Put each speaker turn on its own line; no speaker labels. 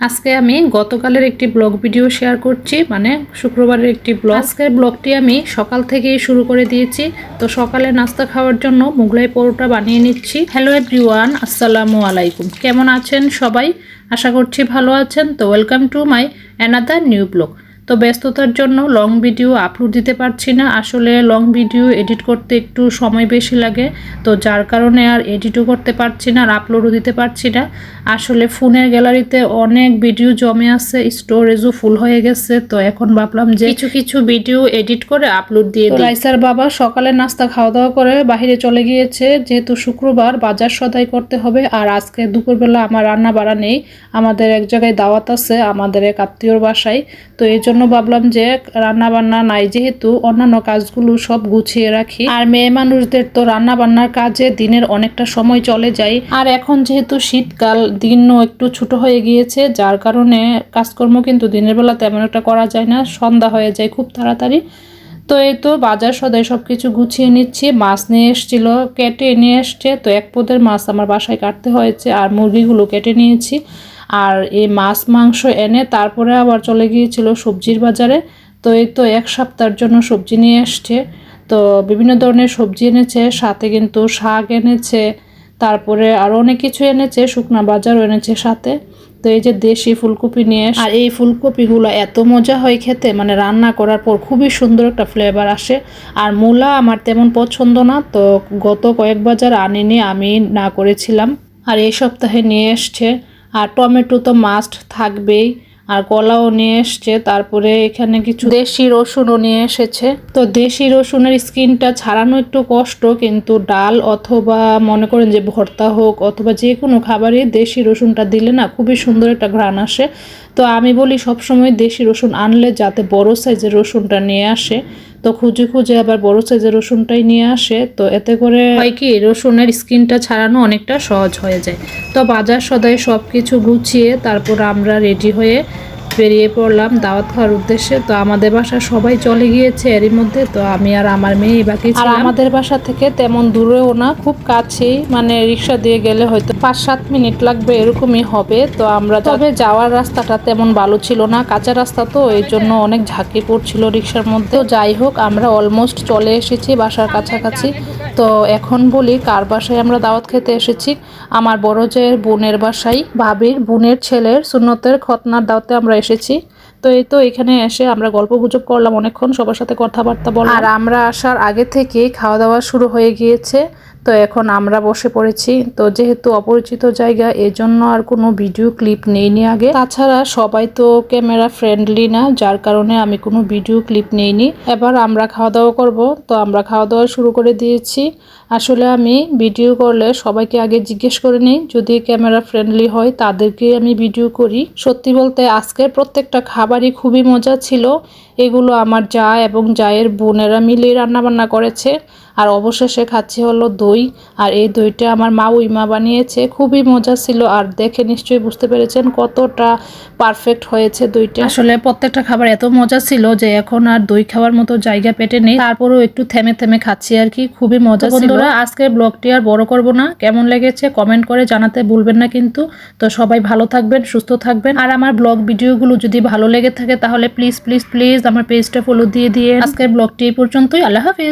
আজকে আমি গতকালের একটি ব্লগ ভিডিও শেয়ার করছি, মানে শুক্রবারের একটি ব্লগ। আজকের ব্লগটি আমি সকাল থেকেই শুরু করে দিয়েছি। তো সকালে নাস্তা খাওয়ার জন্য মোগলাই পরোটা বানিয়ে নিচ্ছি। হ্যালো এভরিওয়ান, আসসালামু আলাইকুম। কেমন আছেন সবাই? আশা করছি ভালো আছেন। তো welcome to my another new blog. তো ব্যস্ততার জন্য লং ভিডিও আপলোড দিতে পারছি না। আসলে লং ভিডিও এডিট করতে একটু সময় বেশি লাগে, তো যার কারণে আর এডিটও করতে পারছি না আর আপলোডও দিতে পারছি না। আসলে ফোনের গ্যালারিতে অনেক ভিডিও জমে আছে, স্টোরেজও ফুল হয়ে গেছে। তো এখন ভাবলাম যে কিছু কিছু ভিডিও এডিট করে আপলোড দিয়ে দিই। রাইসার বাবা সকালে নাস্তা খাওয়া দাওয়া করে বাইরে চলে গিয়েছে, যেহেতু শুক্রবার বাজার সদাই করতে হবে। আর আজকে দুপুরবেলা আমার রান্না বাড়া নেই, আমাদের এক জায়গায় দাওয়াত আছে, আমাদের এক আত্মীয়র বাসায়। তো এই জন্য ভাবলাম যে রান্না বান্না নাই, যেহেতু অন্যান্য কাজগুলো সব গুছিয়ে রাখি। আর মেয়ে মানুষদের তো রান্না বান্নার কাজে দিনের অনেকটা সময় চলে যায়। আর এখন যেহেতু শীতকাল, দিনও একটু ছোট হয়ে গিয়েছে, যার কারণে কাজকর্ম কিন্তু দিনের বেলা তেমন একটা করা যায় না, সন্ধ্যা হয়ে যায় খুব তাড়াতাড়ি। তো এই তো বাজার সদাই সব কিছু গুছিয়ে নিচ্ছি। মাছ নিয়ে এসেছিল, কেটে নিয়ে এসছে। তো এক পদের মাছ আমার বাসায় কাটতে হয়েছে, আর মুরগিগুলো কেটে নিয়েছি। আর এই মাছ মাংস এনে তারপরে আবার চলে গিয়েছিল সবজির বাজারে। তো এই তো এক সপ্তাহের জন্য সবজি নিয়ে এসছে। তো বিভিন্ন ধরনের সবজি এনেছে, সাথে কিন্তু শাক এনেছে, তারপরে আরও অনেক কিছু এনেছে, শুকনা বাজারও এনেছে সাথে। তো এই যে দেশি ফুলকপি নিয়ে, আর এই ফুলকপিগুলো এত মজা হয় খেতে, মানে রান্না করার পর খুবই সুন্দর একটা ফ্লেভার আসে। আর মূলা আমার তেমন পছন্দ না, তো গত কয়েক বাজার আনিনি, আমি না করেছিলাম। আর এই সপ্তাহে নিয়ে এসছে। আর টমেটো তো মাস্ট থাকবেই, আর কলাও নিয়ে এসছে। তারপরে এখানে কিছু দেশি রসুনও নিয়ে এসেছে। তো দেশি রসুনের স্কিনটা ছাড়ানো একটু কষ্ট, কিন্তু ডাল অথবা মনে করেন যে ভর্তা হোক অথবা যে কোনো খাবারে দেশি রসুনটা দিলে না খুবই সুন্দর একটা ঘ্রাণ আসে। তো আমি বলি সবসময় দেশি রসুন আনলে যাতে বড় সাইজের রসুনটা নিয়ে আসে। তো খুঁজে খুঁজে আবার বড় সাইজের রসুনটাই নিয়ে আসে। তো এতে করে হয় কি, রসুনের স্কিনটা ছাড়ানো অনেকটা সহজ হয়ে যায়। তো বাজার সদাই সব কিছু গুছিয়ে তারপর আমরা রেডি হয়ে বেরিয়ে পড়লাম দাওয়াত খাওয়ার উদ্দেশ্যে। তো আমাদের বাসা সবাই চলে গিয়েছে এরই মধ্যে, তো আমি আর আমার মেয়ে বাকি ছিলাম। আর আমাদের বাসা থেকে তেমন দূরেও না, খুব কাছেই, মানে রিক্সা দিয়ে গেলে হয়তো 5-7 মিনিট লাগবে, এরকমই হবে। তো আমরা তবে যাওয়ার রাস্তাটা তেমন ভালো ছিল না, কাঁচা রাস্তা, তো এই জন্য অনেক ঝাঁকি পড়ছিল রিক্সার মধ্যে। তো যাই হোক, আমরা অলমোস্ট চলে এসেছি বাসার কাছাকাছি। তো এখন বলি কার বাসায় আমরা দাওয়াত খেতে এসেছি। আমার বড় জায়ের বোনের বাসায়, ভাবির বোনের ছেলের সুন্নতের খতনার দাওয়াতে আমরা এসেছি। তো এই তো এখানে এসে আমরা গল্প গুজব করলাম অনেকক্ষণ, সবার সাথে কথাবার্তা বললাম। আর আমরা আসার আগে থেকে খাওয়া দাওয়া শুরু হয়ে গিয়েছে। তো এখন আমরা বসে পড়েছি। তো যেহেতু অপরিচিত জায়গা, এজন্য আর কোনো ভিডিও ক্লিপ নেইনি আগে। তাছাড়া সবাই তো ক্যামেরা ফ্রেন্ডলি না, যার কারণে আমি কোনো ভিডিও ক্লিপ নেইনি। এবার আমরা খাওয়া দাওয়া করব। তো আমরা খাওয়া দাওয়া শুরু করে দিয়েছি। আসলে আমি ভিডিও করলে সবাইকে আগে জিজ্ঞেস করে নিই, যদি ক্যামেরা ফ্রেন্ডলি হয় তাদেরকে আমি ভিডিও করি। সত্যি বলতে আজকের প্রত্যেকটা খাবারই খুবই মজা ছিল। এগুলো আমার জা এবং জায়ের বোনেরা মিলে রান্নাবান্না করেছে। আর অবশেষে খাচ্ছি হলো দই, আর এই দইটা আমার মা উইমা বানিয়েছে, খুবই মজা ছিল। আর দেখে নিশ্চয়ই বুঝতে পেরেছেন কতটা পারফেক্ট হয়েছে দইটা। আসলে প্রত্যেকটা খাবার এত মজা ছিল যে এখন আর দই খাওয়ার মতো জায়গা পেটে নেই, তারপরেও একটু থেমে থেমে খাচ্ছি আর কি, খুবই মজা ছিল। আজকের ব্লগটি আর বড় করব না, কেমন লেগেছে কমেন্ট করে জানাতে ভুলবেন না কিন্তু। তো সবাই ভালো থাকবেন, সুস্থ থাকবেন। আর আমার ব্লগ ভিডিওগুলো যদি ভালো লেগে থাকে তাহলে প্লিজ প্লিজ প্লিজ আমার পেজটা ফলো দিয়ে আজকের ব্লগটি এই পর্যন্তই। আল্লাহ হাফেজ।